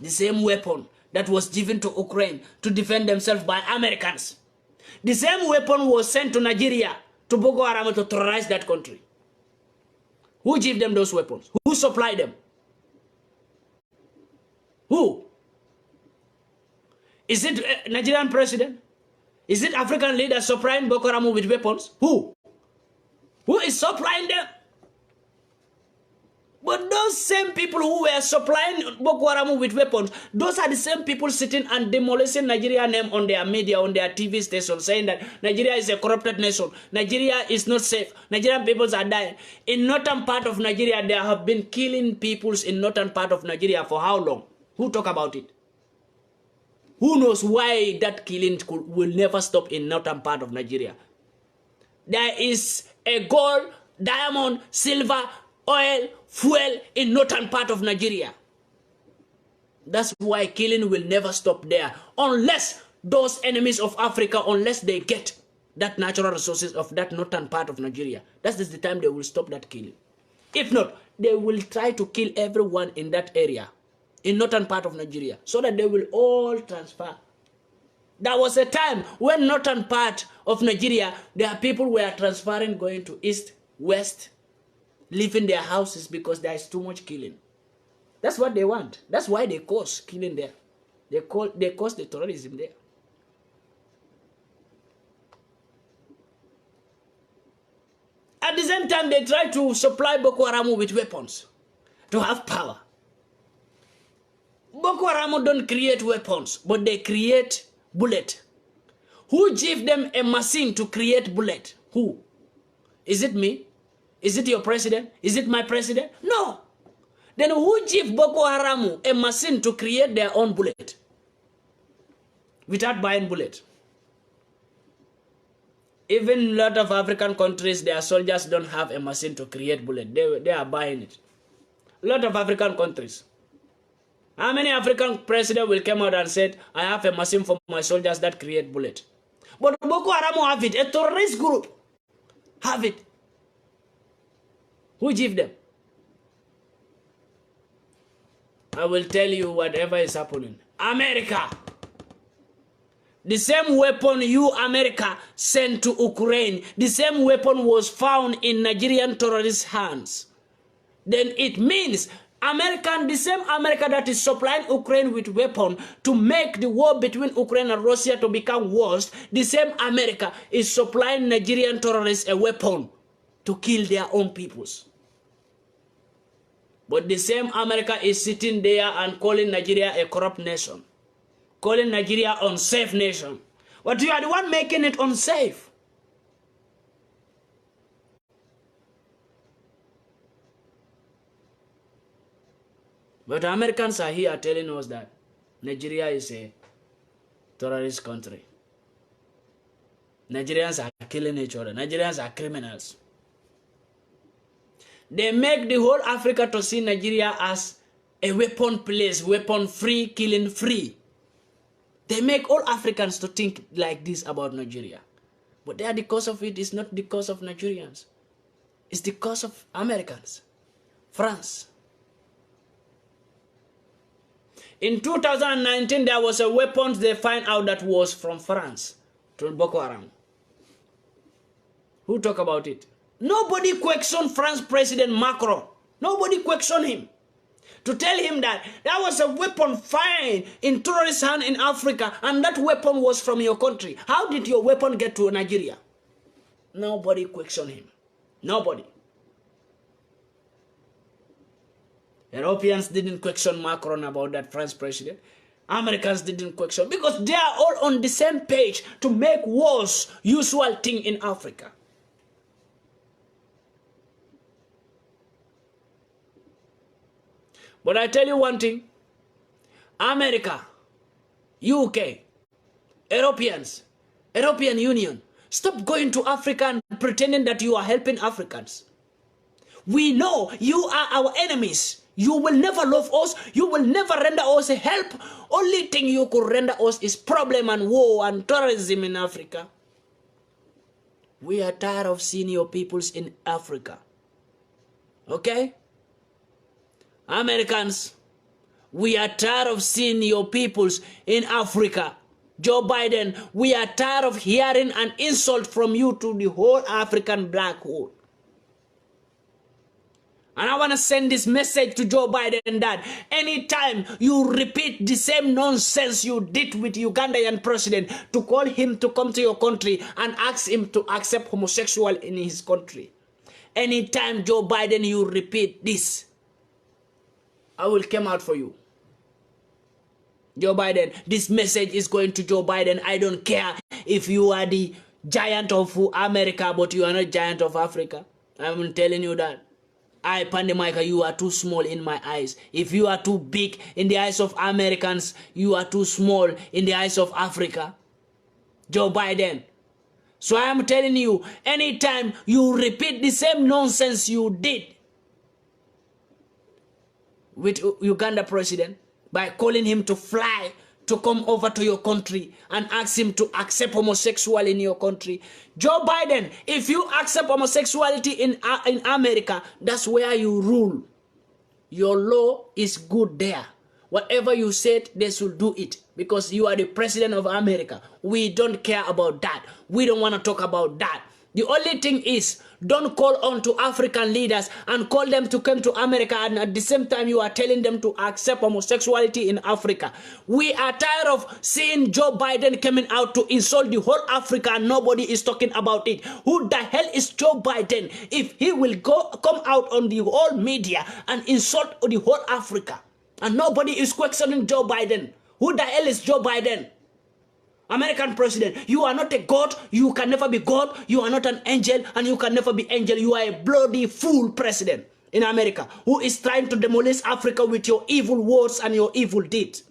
The same weapon that was given to Ukraine to defend themselves by Americans. The same weapon was sent to Nigeria, to Boko Haram, to terrorize that country. Who gave them those weapons? Who supplied them? Who? Is it Nigerian president? Is it African leaders supplying Boko Haram with weapons? Who? Who is supplying them? But those same people who were supplying Boko Haram with weapons, those are the same people sitting and demolishing Nigeria name on their media, on their TV stations, saying that Nigeria is a corrupted nation. Nigeria is not safe. Nigerian peoples are dying. In northern part of Nigeria, there have been killing peoples in northern part of Nigeria for how long? Who talk about it? Who knows why that killing will never stop in northern part of Nigeria? There is a gold, diamond, silver, oil, fuel in northern part of Nigeria. That's why killing will never stop there. Unless those enemies of Africa, unless they get that natural resources of that northern part of Nigeria, that is the time they will stop that killing. If not, they will try to kill everyone in that area, in northern part of Nigeria, so that they will all transfer. There was a time when northern part of Nigeria, there are people were transferring, going to east, west, leaving their houses because there is too much killing. That's what they want. That's why they cause killing there. They cause the terrorism there. At the same time, they try to supply Boko Haram with weapons to have power. Boko Haram don't create weapons, but they create bullet. Who gave them a machine to create bullet? Who? Is it me? Is it your president? Is it my president? No. Then who gave Boko Haram a machine to create their own bullet without buying bullet? Even a lot of African countries, their soldiers don't have a machine to create bullet. They are buying it. A lot of African countries. How many African president will come out and say, I have a machine for my soldiers that create bullet? But Boko Haram have it. A terrorist group have it. Who give them? I will tell you whatever is happening. America. The same weapon you, America, sent to Ukraine, the same weapon was found in Nigerian terrorist hands. Then it means the same America that is supplying Ukraine with weapons to make the war between Ukraine and Russia to become worse, the same America is supplying Nigerian terrorists a weapon to kill their own peoples. But the same America is sitting there and calling Nigeria a corrupt nation, calling Nigeria unsafe nation. But you are the one making it unsafe. But Americans are here telling us that Nigeria is a terrorist country. Nigerians are killing each other. Nigerians are criminals. They make the whole Africa to see Nigeria as a weapon place, weapon free, killing free. They make all Africans to think like this about Nigeria. But the cause of it is not the cause of Nigerians. It's the cause of Americans, France. In 2019, there was a weapon they find out that was from France to Boko Haram. Who talk about it? Nobody questioned France President Macron. Nobody questioned him to tell him that there was a weapon found in terrorist hand in Africa and that weapon was from your country. How did your weapon get to Nigeria? Nobody questioned him. Nobody. Europeans didn't question Macron about that French president. Americans didn't question because they are all on the same page to make wars usual thing in Africa. But I tell you one thing, America, UK, Europeans, European Union, stop going to Africa and pretending that you are helping Africans. We know you are our enemies. You will never love us. You will never render us help. Only thing you could render us is problem and war and terrorism in Africa. We are tired of seeing your peoples in Africa. Okay? Americans, We are tired of seeing your peoples in Africa. Joe Biden, we are tired of hearing an insult from you to the whole African black hole. And I want to send this message to Joe Biden that anytime you repeat the same nonsense you did with Ugandan president to call him to come to your country and ask him to accept homosexual in his country. Anytime, Joe Biden, you repeat this, I will come out for you. Joe Biden, this message is going to Joe Biden. I don't care if you are the giant of America, but you are not giant of Africa. I'm telling you that. Pandemica, you are too small in my eyes. If you are too big in the eyes of Americans, you are too small in the eyes of Africa. Joe Biden. So I am telling you, anytime you repeat the same nonsense you did with Uganda president by calling him to fly to come over to your country and ask him to accept homosexuality in your country. Joe Biden, if you accept homosexuality in America, that's where you rule. Your law is good there. Whatever you said, they should do it because you are the president of America. We don't care about that. We don't want to talk about that. The only thing is, don't call on to African leaders and call them to come to America, and at the same time you are telling them to accept homosexuality in Africa. We are tired of seeing Joe Biden coming out to insult the whole Africa and nobody is talking about it. Who the hell is Joe Biden if he will come out on the whole media and insult the whole Africa and nobody is questioning Joe Biden? Who the hell is Joe Biden? American president, you are not a god, you can never be God, you are not an angel, and you can never be angel. You are a bloody fool president in America who is trying to demolish Africa with your evil words and your evil deeds.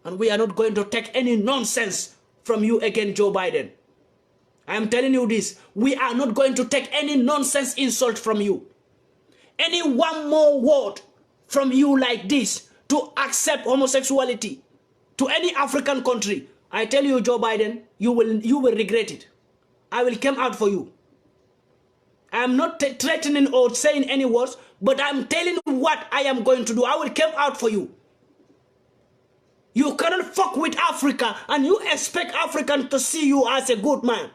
And we are not going to take any nonsense from you again, Joe Biden. I am telling you this, we are not going to take any nonsense insult from you. Any one more word from you like this to accept homosexuality to any African country, I tell you, Joe Biden, you will regret it. I will come out for you. I am not threatening or saying any words, but I am telling you what I am going to do. I will come out for you. You cannot fuck with Africa and you expect Africans to see you as a good man.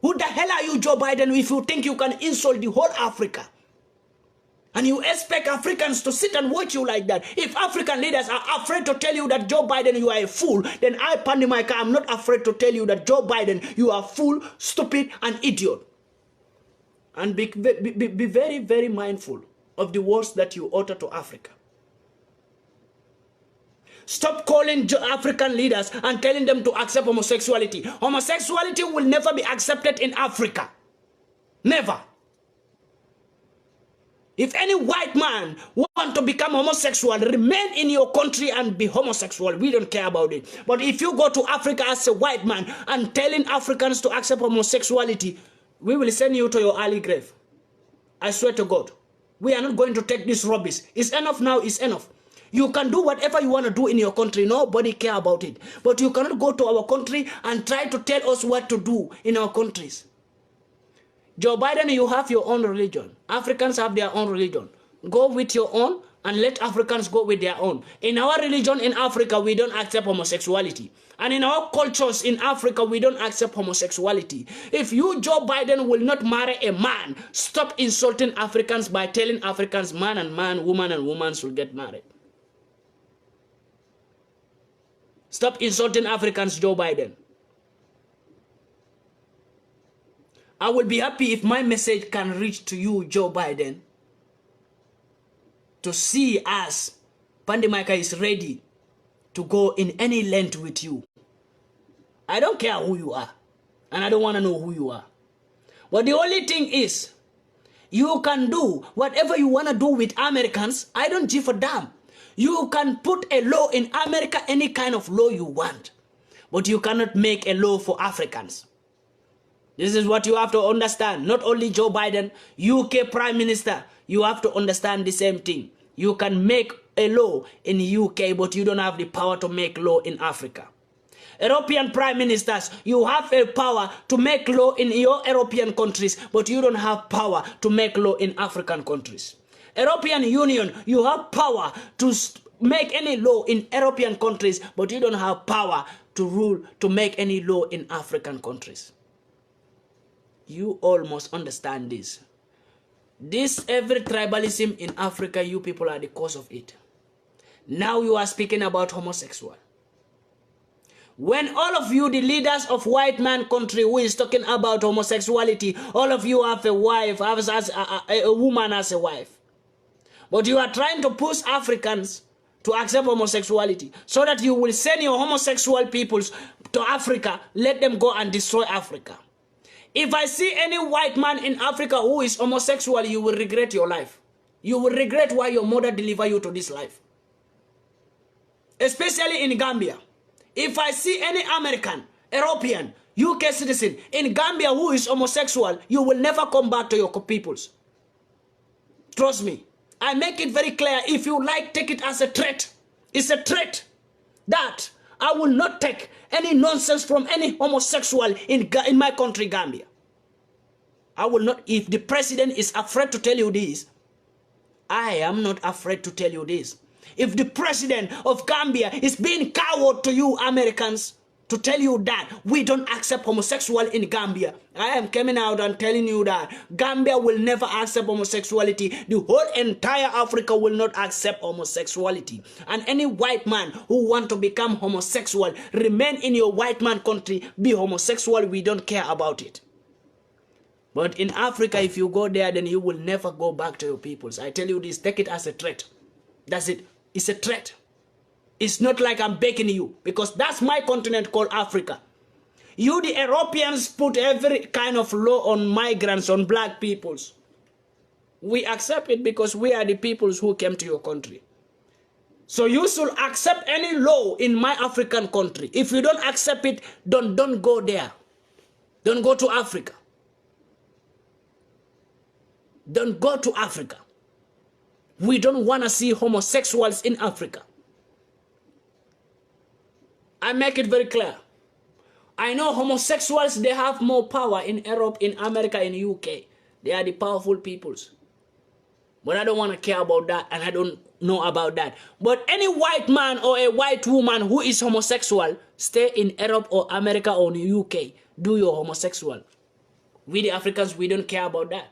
Who the hell are you, Joe Biden, if you think you can insult the whole Africa? And you expect Africans to sit and watch you like that. If African leaders are afraid to tell you that Joe Biden, you are a fool, then I, Pandemica, am not afraid to tell you that Joe Biden, you are fool, stupid, and idiot. And be very, very mindful of the words that you utter to Africa. Stop calling African leaders and telling them to accept homosexuality. Homosexuality will never be accepted in Africa. Never. If any white man want to become homosexual, remain in your country and be homosexual. We don't care about it. But if you go to Africa as a white man and telling Africans to accept homosexuality, we will send you to your early grave. I swear to God. We are not going to take this rubbish. It's enough now, it's enough. You can do whatever you want to do in your country. Nobody care about it. But you cannot go to our country and try to tell us what to do in our countries. Joe Biden, you have your own religion. Africans have their own religion. Go with your own and let Africans go with their own. In our religion in Africa, we don't accept homosexuality. And in our cultures in Africa, we don't accept homosexuality. If you, Joe Biden, will not marry a man, stop insulting Africans by telling Africans man and man, woman and woman should get married. Stop insulting Africans, Joe Biden. I will be happy if my message can reach to you, Joe Biden, to see us, Pandemica is ready to go in any length with you. I don't care who you are, and I don't want to know who you are. But the only thing is, you can do whatever you want to do with Americans. I don't give a damn. You can put a law in America, any kind of law you want, but you cannot make a law for Africans. This is what you have to understand. Not only Joe Biden, UK Prime Minister, you have to understand the same thing. You can make a law in the UK, but you don't have the power to make law in Africa. European Prime Ministers, you have a power to make law in your European countries, but you don't have power to make law in African countries. European Union, you have power to make any law in European countries, but you don't have power to rule, to make any law in African countries. You all must understand this. This every tribalism in Africa, you people are the cause of it. Now you are speaking about homosexual. When all of you, the leaders of white man country who is talking about homosexuality, all of you have a wife, have a woman as a wife. But you are trying to push Africans to accept homosexuality so that you will send your homosexual peoples to Africa, let them go and destroy Africa. If I see any white man in Africa who is homosexual, you will regret your life. You will regret why your mother delivered you to this life. Especially in Gambia. If I see any American, European, UK citizen in Gambia who is homosexual, you will never come back to your peoples. Trust me. I make it very clear. If you like, take it as a threat. It's a threat that I will not take any nonsense from any homosexual in my country, Gambia. I will not. If the president is afraid to tell you this, I am not afraid to tell you this. If the president of Gambia is being coward to you Americans to tell you that we don't accept homosexual in Gambia, I am coming out and telling you that Gambia will never accept homosexuality. The whole entire Africa will not accept homosexuality. And any white man who want to become homosexual, remain in your white man country, be homosexual, we don't care about it. But in Africa, if you go there, then you will never go back to your peoples. I tell you this, take it as a threat. That's it. It's a threat. It's not like I'm begging you, because that's my continent called Africa. You, the Europeans, put every kind of law on migrants, on black peoples. We accept it because we are the peoples who came to your country. So you should accept any law in my African country. If you don't accept it, don't go there. Don't go to Africa. Don't go to Africa. We don't want to see homosexuals in Africa. I make it very clear. I know homosexuals, they have more power in Europe, in America, in UK. They are the powerful peoples. But I don't want to care about that, and I don't know about that. But any white man or a white woman who is homosexual, stay in Europe or America or UK. Do your homosexual. We the Africans, we don't care about that.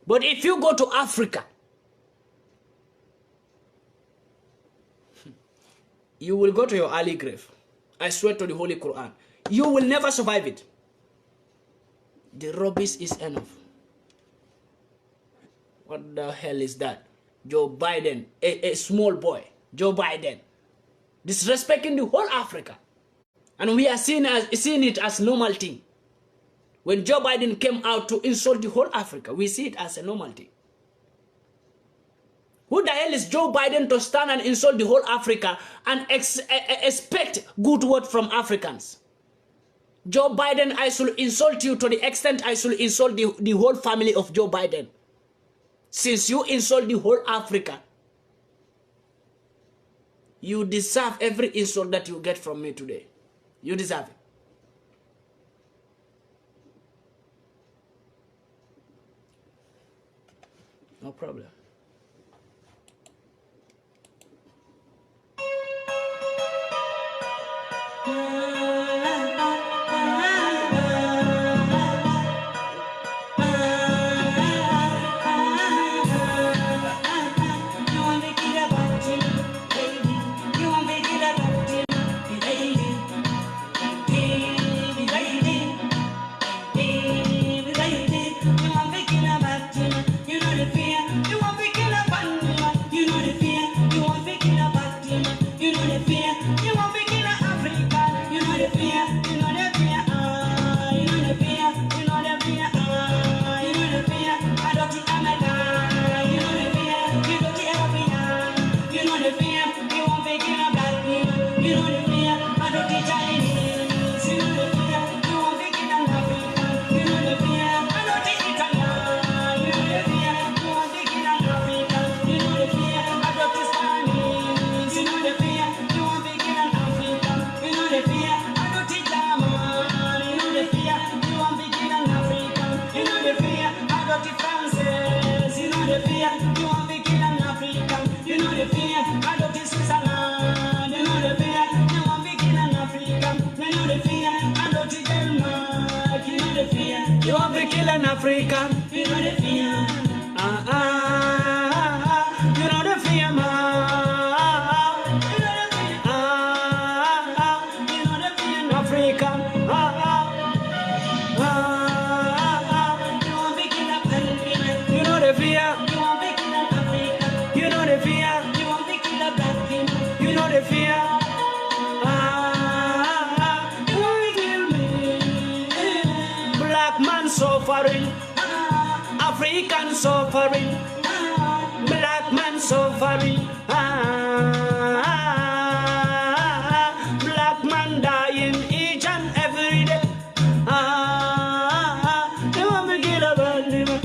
But if you go to Africa, you will go to your early grave. I swear to the Holy Quran. You will never survive it. The rubbish is enough. What the hell is that? Joe Biden, a small boy, Joe Biden, disrespecting the whole Africa. And we are seeing it as normal thing. When Joe Biden came out to insult the whole Africa, we see it as a normal thing. Who the hell is Joe Biden to stand and insult the whole Africa and expect good word from Africans? Joe Biden, I should insult you to the extent I should insult the whole family of Joe Biden. Since you insult the whole Africa, you deserve every insult that you get from me today. You deserve it. No problem. You know the fear, you want to kill Africa. You know African, you know the fear. You know the fear, man. You know the fear. You know the fear, African. You want to kill a African. You know the fear. You want to kill a African. You know the fear. You want to kill a black man. You know the fear. You want to kill me. Black man suffering. African suffering, black man suffering, black man dying each and every day. You want to kill a Panima,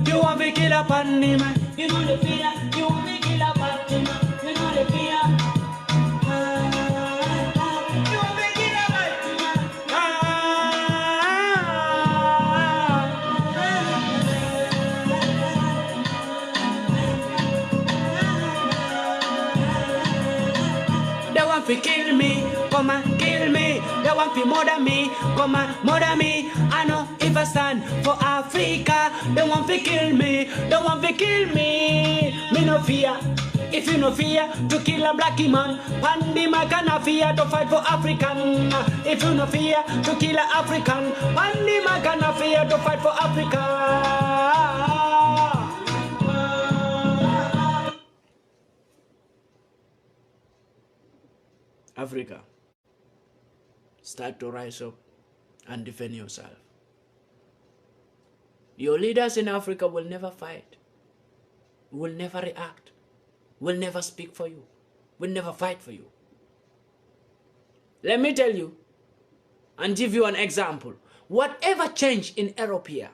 you want to kill a Panima, you know the fear, you want to kill a Panima, you know the fear. They kill me, come and kill me. They want to murder me, come and murder me. I know if I stand for Africa, they want to kill me, they want to kill me. Me no fear, if you no fear to kill a black man, Pandima cannot fear to fight for African. If you no fear to kill a African, Pandima cannot fear to fight for Africa. Africa, start to rise up and defend yourself. Your leaders in Africa will never fight, will never react, will never speak for you, will never fight for you. Let me tell you and give you an example. Whatever changed in Europe here,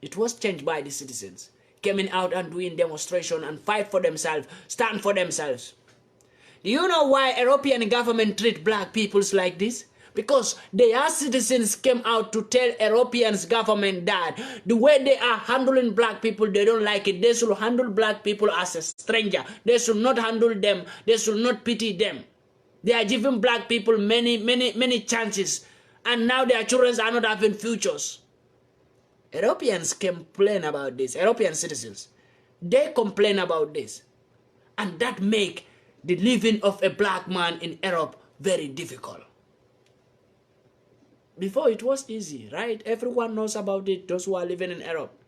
it was changed by the citizens coming out and doing demonstration and fight for themselves, stand for themselves. Do you know why European government treat black peoples like this? Because their citizens came out to tell Europeans government that the way they are handling black people, they don't like it. They should handle black people as a stranger. They should not handle them. They should not pity them. They are giving black people many chances. And now their children are not having futures. Europeans complain about this. European citizens, they complain about this. And that make the living of a black man in Europe very difficult. Before it was easy, right? Everyone knows about it, those who are living in Europe.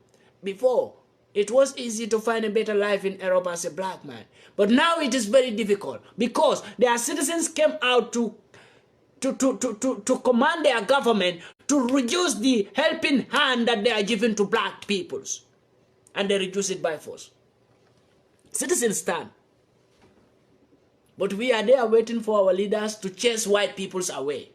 Before, it was easy to find a better life in Europe as a black man. But now it is very difficult because their citizens came out to command their government to reduce the helping hand that they are giving to black peoples. And they reduce it by force. Citizens stand. But we are there waiting for our leaders to chase white peoples away.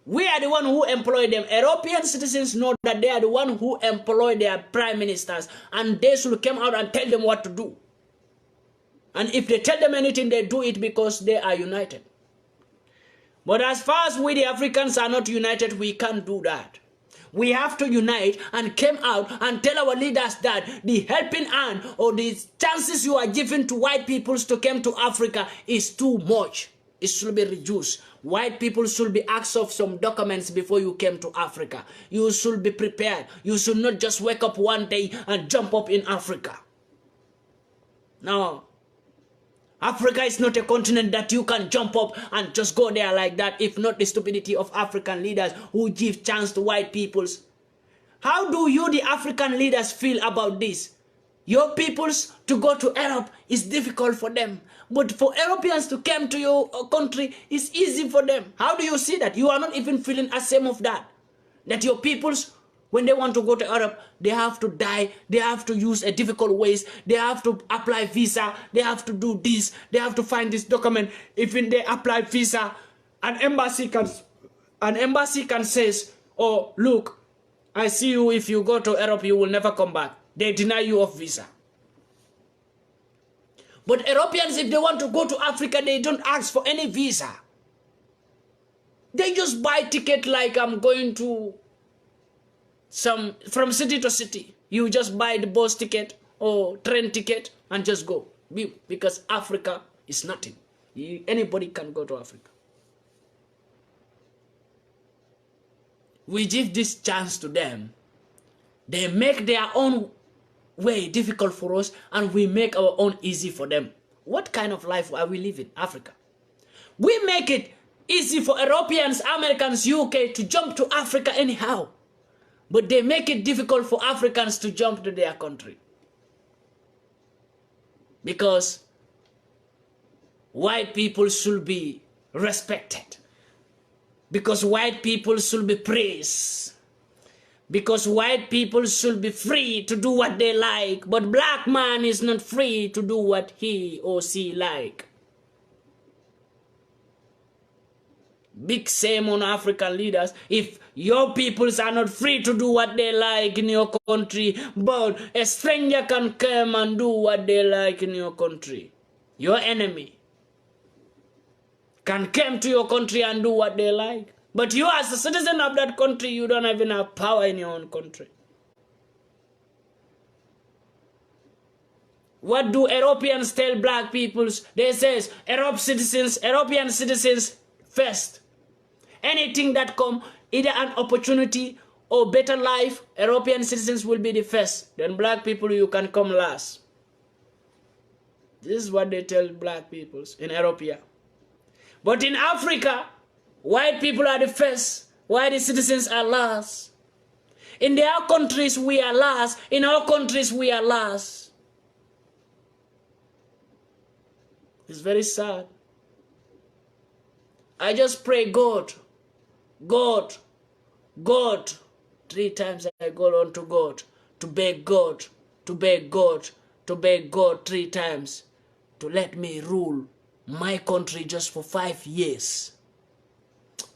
We are the one who employ them. European citizens know that they are the one who employ their prime ministers, and they should come out and tell them what to do. And if they tell them anything, they do it because they are united. But as far as we the Africans are not united, we can't do that. We have to unite and come out and tell our leaders that the helping hand or the chances you are giving to white peoples to come to Africa is too much. It should be reduced. White people should be asked of some documents before you came to Africa. You should be prepared. You should not just wake up one day and jump up in Africa. No. Africa is not a continent that you can jump up and just go there like that, if not the stupidity of African leaders who give chance to white peoples. How do you, the African leaders, feel about this? Your peoples to go to Europe is difficult for them. But for Europeans to come to your country is easy for them. How do you see that? You are not even feeling ashamed of that. That your peoples, when they want to go to Europe, they have to die, they have to use a difficult ways, they have to apply visa, they have to do this, they have to find this document. Even they apply visa, an embassy can says, oh, look, I see you, if you go to Europe, you will never come back. They deny you of visa. But Europeans, if they want to go to Africa, they don't ask for any visa. They just buy ticket like I'm going to from city to city. You just buy the bus ticket or train ticket and just go. Because Africa is nothing. Anybody can go to Africa. We give this chance to them They make their own way difficult for us, and we make our own easy for them. What kind of life are we living, Africa? We make it easy for Europeans, Americans, UK to jump to Africa anyhow. But they make it difficult for Africans to jump to their country. Because white people should be respected. Because white people should be praised. Because white people should be free to do what they like. But black man is not free to do what he or she like. Big shame on African leaders if your peoples are not free to do what they like in your country, but a stranger can come and do what they like in your country. Your enemy can come to your country and do what they like. But you as a citizen of that country, you don't even have power in your own country. What do Europeans tell black peoples? They say, European citizens first. Anything that come, either an opportunity or better life, European citizens will be the first. Then black people, you can come last. This is what they tell black peoples in Europe. But in Africa, white people are the first, white citizens are last. In their countries, we are last. In our countries, we are last. It's very sad. I just pray God. 3 times I go on to God, to beg God, to beg God, to beg God 3 times to let me rule my country just for 5 years.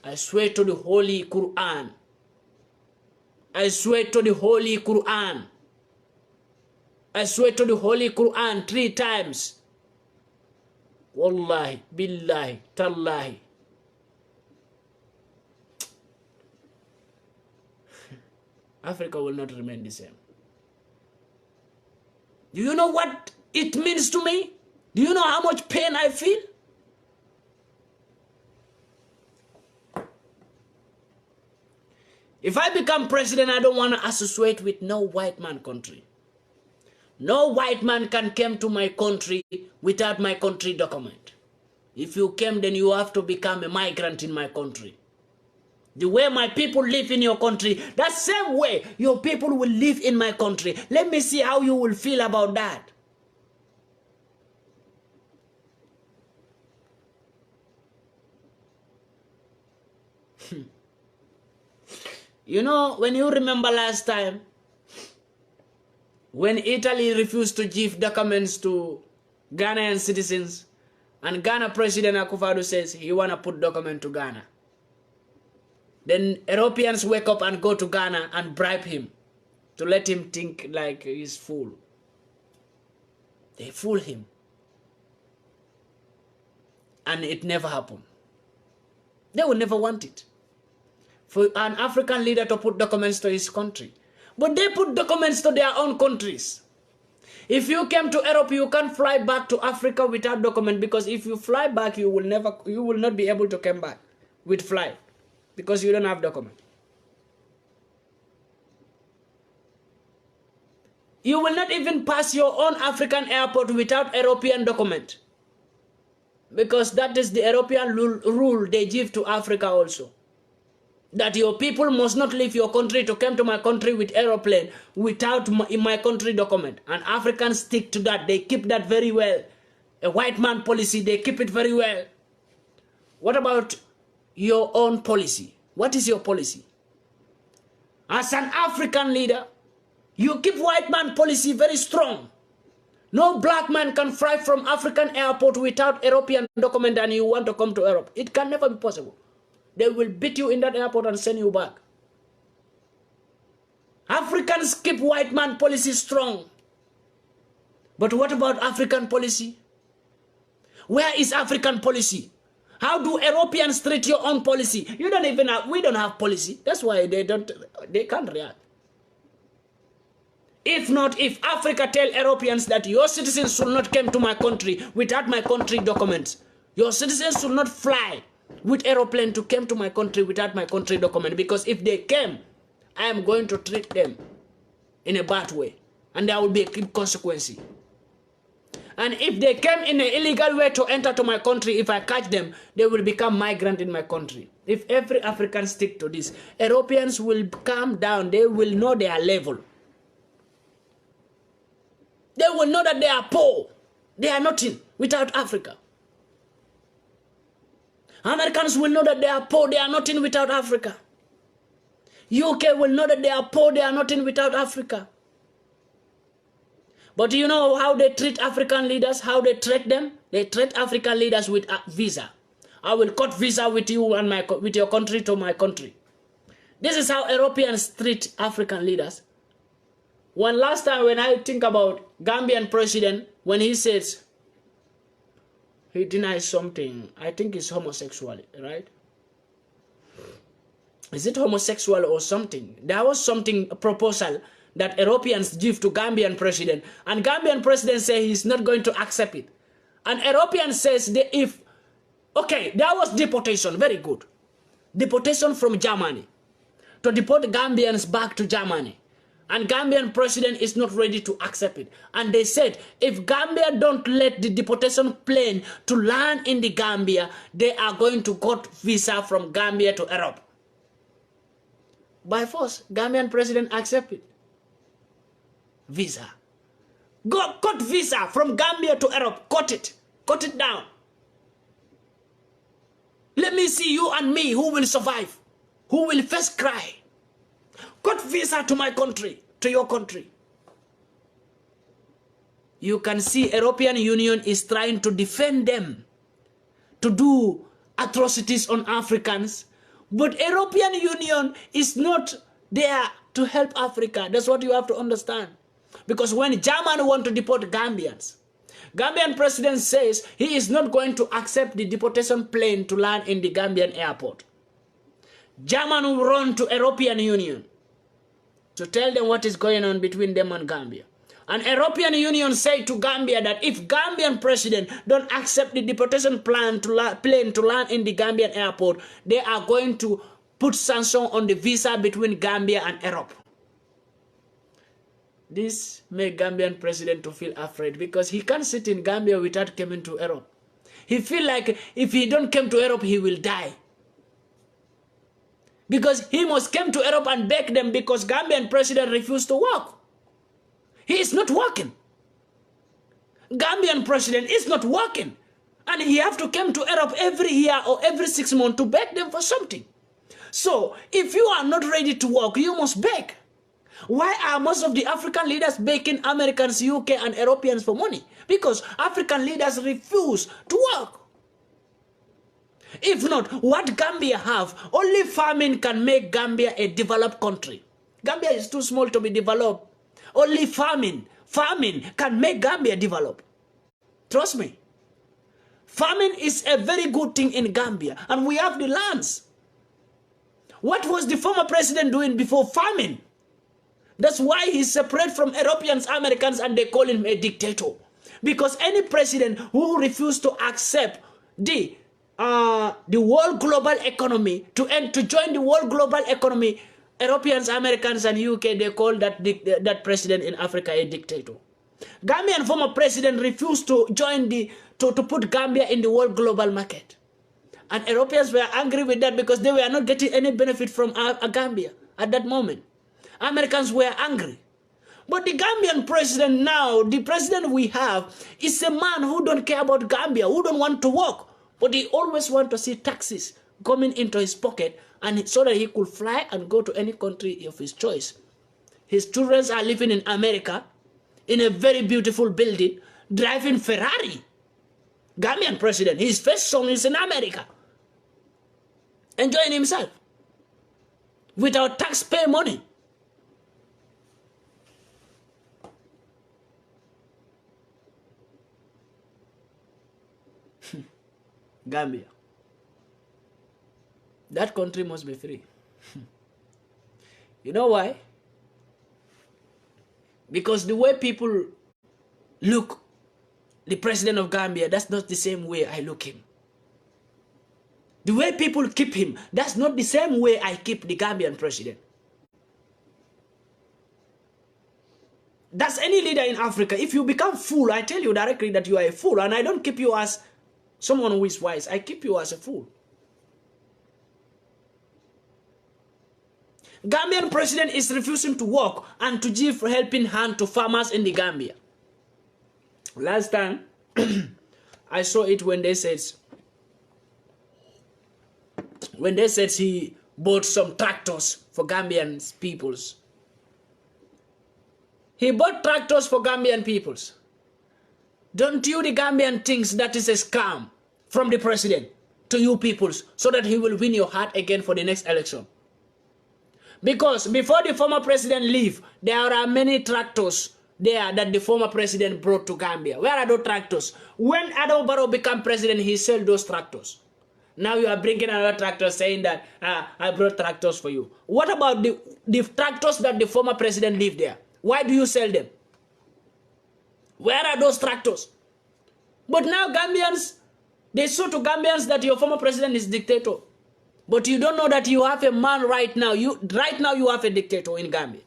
I swear to the Holy Quran. I swear to the Holy Quran. I swear to the Holy Quran 3 times. Wallahi, billahi, tallahi. Africa will not remain the same. Do you know what it means to me? Do you know how much pain I feel? If I become president, I don't want to associate with no white man country. No white man can come to my country without my country document. If you came, then you have to become a migrant in my country. The way my people live in your country, that same way your people will live in my country. Let me see how you will feel about that. You know, when you remember last time, when Italy refused to give documents to Ghanaian citizens, and Ghana President Akufo-Addo says he want to put document to Ghana. Then Europeans wake up and go to Ghana and bribe him to let him think like he's fool. They fool him. And it never happened. They will never want it. For an African leader to put documents to his country. But they put documents to their own countries. If you came to Europe, you can't fly back to Africa without document, because if you fly back, you will not be able to come back with flight because you don't have document. You will not even pass your own African airport without European document, because that is the European rule they give to Africa also. That your people must not leave your country to come to my country with aeroplane without my country document. And Africans stick to that. They keep that very well. A white man policy, they keep it very well. What about your own policy? What is your policy? As an African leader, you keep white man policy very strong. No black man can fly from African airport without European document and you want to come to Europe. It can never be possible. They will beat you in that airport and send you back. Africans keep white man policy strong. But what about African policy? Where is African policy? How do Europeans treat your own policy? You don't even have, we don't have policy. That's why they can't react. If not, if Africa tell Europeans that your citizens should not come to my country without my country documents, your citizens should not fly with aeroplane to come to my country without my country document, because if they came, I am going to treat them in a bad way, and there will be a consequence. And if they came in an illegal way to enter to my country, if I catch them, they will become migrant in my country. If every African stick to this, Europeans will calm down. They will know their level. They will know that they are poor. They are nothing without Africa. Americans will know that they are poor. They are nothing without Africa. UK will know that they are poor. They are nothing without Africa. But do you know how they treat African leaders? How they treat them? They treat African leaders with a visa. I will cut visa with you and with your country to my country. This is how Europeans treat African leaders. One last time when I think about Gambian president, when he says he denies something, I think it's homosexual, right? Is it homosexual or something? There was something, a proposal that Europeans give to Gambian president, and Gambian president say he's not going to accept it. And European says that if, okay, there was deportation, very good. Deportation from Germany, to deport Gambians back to Germany. And Gambian president is not ready to accept it. And they said, if Gambia don't let the deportation plane to land in the Gambia, they are going to cut visa from Gambia to Europe. By force, Gambian president accept it. Visa. Go cut visa from Gambia to Europe. Cut it. Cut it down. Let me see you and me who will survive. Who will first cry. Cut visa to my country, to your country. You can see European Union is trying to defend them, to do atrocities on Africans. But European Union is not there to help Africa. That's what you have to understand. Because when Germany want to deport Gambians, Gambian president says he is not going to accept the deportation plane to land in the Gambian airport. Germany will run to European Union to tell them what is going on between them and Gambia. And European Union say to Gambia that if Gambian president don't accept the deportation plane to land in the Gambian airport, they are going to put sanction on the visa between Gambia and Europe. This made Gambian president to feel afraid because he can't sit in Gambia without coming to Europe. He feel like if he don't come to Europe, he will die. Because he must come to Europe and beg them because Gambian president refused to work. He is not working. Gambian president is not working. And he have to come to Europe every year or every 6 months to beg them for something. So, if you are not ready to work, you must beg. Why are most of the African leaders begging Americans, UK, and Europeans for money? Because African leaders refuse to work. If not, what Gambia have? Only farming can make Gambia a developed country. Gambia is too small to be developed. Only farming can make Gambia develop. Trust me. Farming is a very good thing in Gambia, and we have the lands. What was the former president doing before farming? That's why he's separate from Europeans, Americans, and they call him a dictator. Because any president who refused to accept the world global economy, to join the world global economy, Europeans, Americans, and UK, they call that president in Africa a dictator. Gambian former president refused to join to put Gambia in the world global market. And Europeans were angry with that because they were not getting any benefit from Gambia at that moment. Americans were angry. But the Gambian president now, the president we have, is a man who don't care about Gambia, who don't want to work. But he always want to see taxes coming into his pocket, and so that he could fly and go to any country of his choice. His children are living in America, in a very beautiful building, driving Ferrari. Gambian president, his first son is in America, enjoying himself, without taxpayer money. Gambia. That country must be free. You know why? Because the way people look the president of Gambia, that's not the same way I look him. The way people keep him, that's not the same way I keep the Gambian president. That's any leader in Africa. If you become fool, I tell you directly that you are a fool, and I don't keep you as someone who is wise. I keep you as a fool. Gambian president is refusing to work and to give a helping hand to farmers in the Gambia. Last time, I saw it when they said he bought some tractors for Gambian peoples. He bought tractors for Gambian peoples. Don't you, the Gambian, think that is a scam from the president to you peoples so that he will win your heart again for the next election? Because before the former president leave, there are many tractors there that the former president brought to Gambia. Where are those tractors? When Adama Barrow became president, he sold those tractors. Now you are bringing another tractor saying that, I brought tractors for you. What about the tractors that the former president left there? Why do you sell them? Where are those tractors? But now Gambians, they show to Gambians that your former president is dictator. But you don't know that you have a man right now. Right now you have a dictator in Gambia.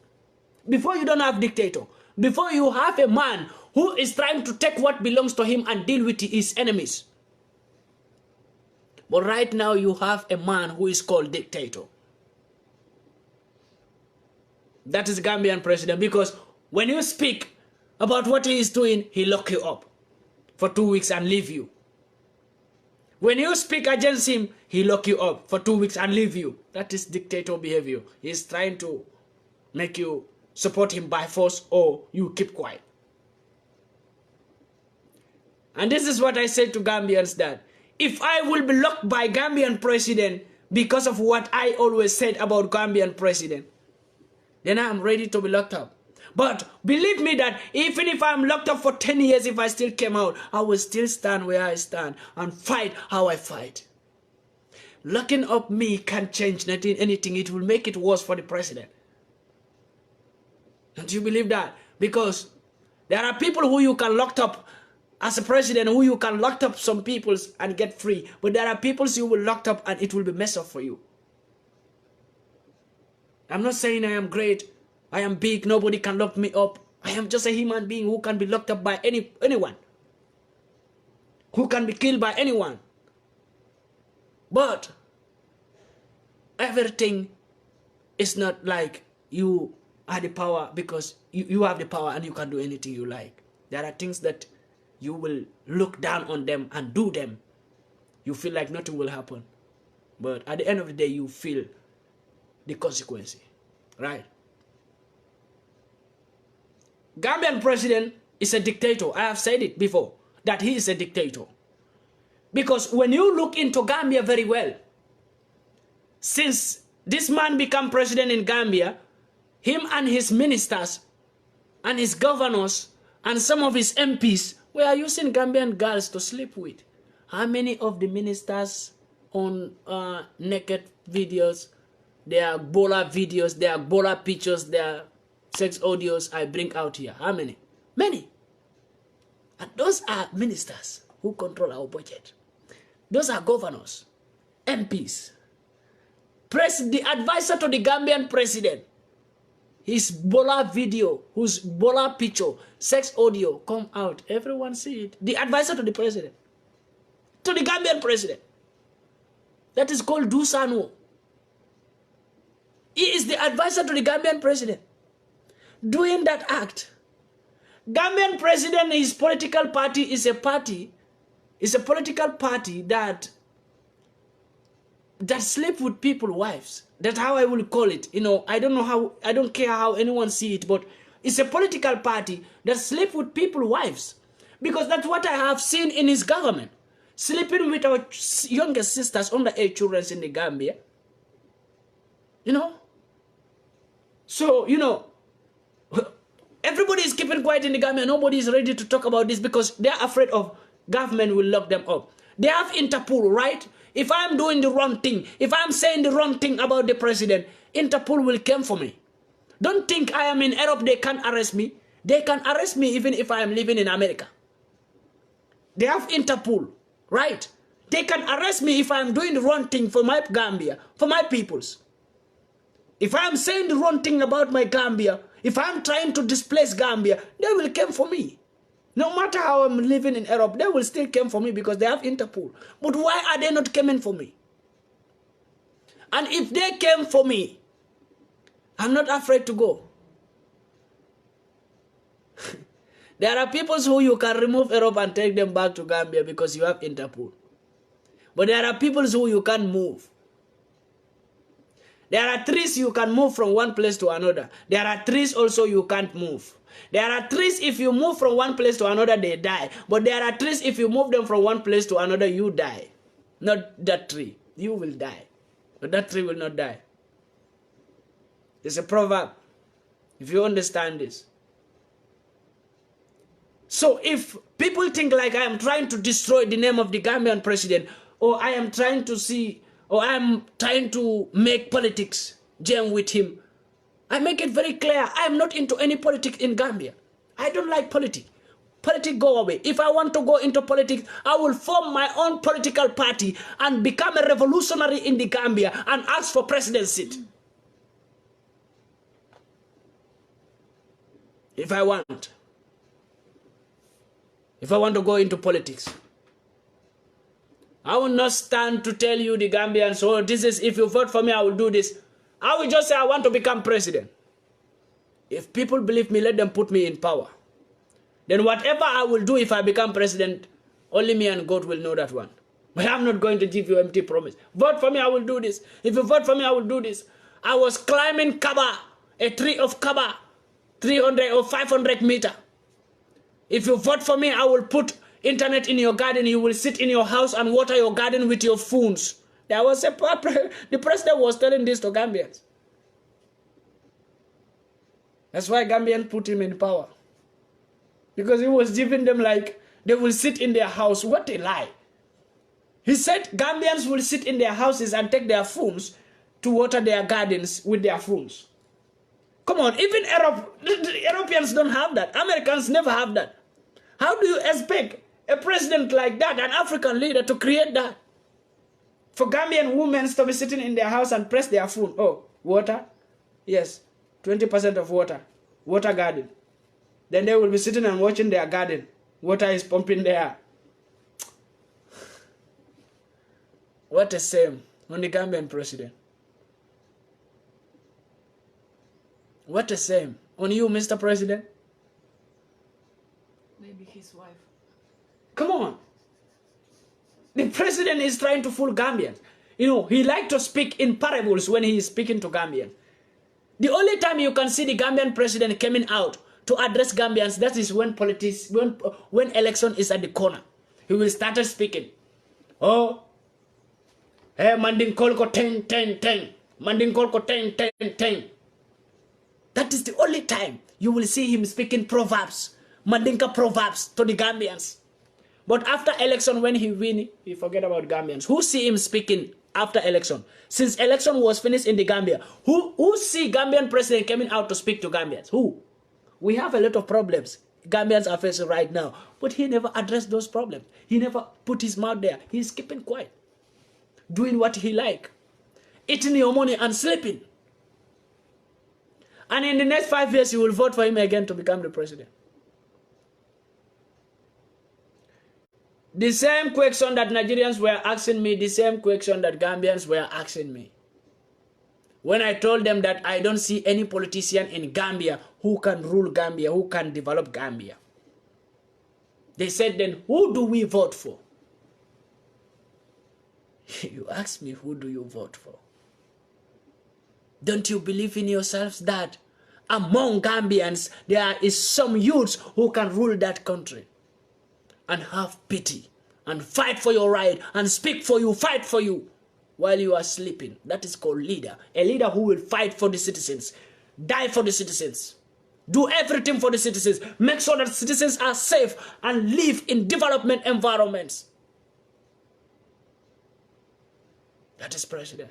Before you don't have dictator. Before you have a man who is trying to take what belongs to him and deal with his enemies. But right now you have a man who is called dictator. That is Gambian president, because when you speak about what he is doing, he lock you up for 2 weeks and leave you. When you speak against him, he lock you up for 2 weeks and leave you. That is dictator behavior. He's trying to make you support him by force or you keep quiet. And this is what I say to Gambians, that if I will be locked by Gambian president because of what I always said about Gambian president, then I am ready to be locked up. But believe me that even if I'm locked up for 10 years, if I still came out, I will still stand where I stand and fight how I fight. Locking up me can't change anything. It will make it worse for the president. Don't you believe that? Because there are people who you can lock up as a president, who you can lock up some people and get free. But there are people you will lock up and it will be mess up for you. I'm not saying I am great. I am big. Nobody can lock me up. I am just a human being who can be locked up by anyone. Who can be killed by anyone. But everything is not like you are the power because you have the power and you can do anything you like. There are things that you will look down on them and do them. You feel like nothing will happen. But at the end of the day, you feel the consequence. Right? Gambian president is a dictator. I have said it before, that he is a dictator. Because when you look into Gambia very well, since this man became president in Gambia, him and his ministers and his governors and some of his MPs were using Gambian girls to sleep with. How many of the ministers on naked videos, their Bola videos, their Bola pictures, their sex audios I bring out here? How many? Many. And those are ministers who control our budget. Those are governors, MPs. The advisor to the Gambian president, his Bola video, whose Bola picture, sex audio come out. Everyone see it. The advisor to the president, to the Gambian president. That is called Dusano. He is the advisor to the Gambian president. Doing that act. Gambian president, his political party is a political party that sleep with people's wives. That's how I will call it. You know, I don't care how anyone see it, but it's a political party that sleep with people's wives. Because that's what I have seen in his government. Sleeping with our younger sisters, underage children in the Gambia. You know? So, you know, everybody is keeping quiet in the Gambia. Nobody is ready to talk about this because they are afraid of government will lock them up. They have Interpol, right? If I'm doing the wrong thing, if I'm saying the wrong thing about the president, Interpol will come for me. Don't think I am in Europe, they can't arrest me. They can arrest me even if I am living in America. They have Interpol, right? They can arrest me if I'm doing the wrong thing for my Gambia, for my peoples. If I'm saying the wrong thing about my Gambia, If I'm trying to displace Gambia, they will come for me. No matter how I'm living in Europe, they will still come for me because they have Interpol. But why are they not coming for me? And if they came for me, I'm not afraid to go. There are people who you can remove Europe and take them back to Gambia because you have Interpol. But there are people who you can't move. There are trees you can move from one place to another. There are trees also you can't move. There are trees if you move from one place to another, they die. But there are trees if you move them from one place to another, you die. Not that tree. You will die. But that tree will not die. It's a proverb. If you understand this. So if people think like I am trying to destroy the name of the Gambian president, or I am trying to see, or I am trying to make politics jam with him, I make it very clear, I am not into any politics in Gambia. I don't like politics. Politics go away. If I want to go into politics, I will form my own political party and become a revolutionary in the Gambia and ask for presidency. If I want to go into politics, I will not stand to tell you the Gambians, oh, this is, if you vote for me, I will do this. I will just say I want to become president. If people believe me, let them put me in power. Then whatever I will do if I become president, only me and God will know that one. But I'm not going to give you empty promise. Vote for me, I will do this. If you vote for me, I will do this. I was climbing Kaba, a tree of Kaba, 300 or 500 meters. If you vote for me, I will put internet in your garden. You will sit in your house and water your garden with your phones. There was the president was telling this to Gambians. That's why Gambians put him in power. Because he was giving them like, they will sit in their house. What a lie. He said Gambians will sit in their houses and take their phones to water their gardens with their phones. Come on, even Europeans don't have that. Americans never have that. How do you expect a president like that, an African leader, to create that? For Gambian women to be sitting in their house and press their phone. Oh, water? Yes, 20% of water. Water garden. Then they will be sitting and watching their garden. Water is pumping there. What a shame on the Gambian president. What a shame on you, Mr. President. Maybe his wife. Come on. The president is trying to fool Gambians. You know, he likes to speak in parables when he is speaking to Gambians. The only time you can see the Gambian president coming out to address Gambians, that is when when election is at the corner. He will start speaking. Oh, hey, Manding Kolko 10. Manding Kolko 10. That is the only time you will see him speaking proverbs, Mandinka proverbs to the Gambians. But after election, when he win, he forget about Gambians. Who see him speaking after election? Since election was finished in the Gambia, who see Gambian president coming out to speak to Gambians? Who? We have a lot of problems Gambians are facing right now, but he never addressed those problems. He never put his mouth there. He's keeping quiet, doing what he like, eating your money and sleeping. And in the next 5 years, you will vote for him again to become the president. The same question that Nigerians were asking me, the same question that Gambians were asking me. When I told them that I don't see any politician in Gambia who can rule Gambia, who can develop Gambia. They said, then who do we vote for? You ask me, who do you vote for? Don't you believe in yourselves that among Gambians there is some youths who can rule that country and have pity and fight for your right and speak for you, fight for you while you are sleeping? That is called leader. A leader who will fight for the citizens, die for the citizens, do everything for the citizens, make sure that citizens are safe and live in development environments. That is president.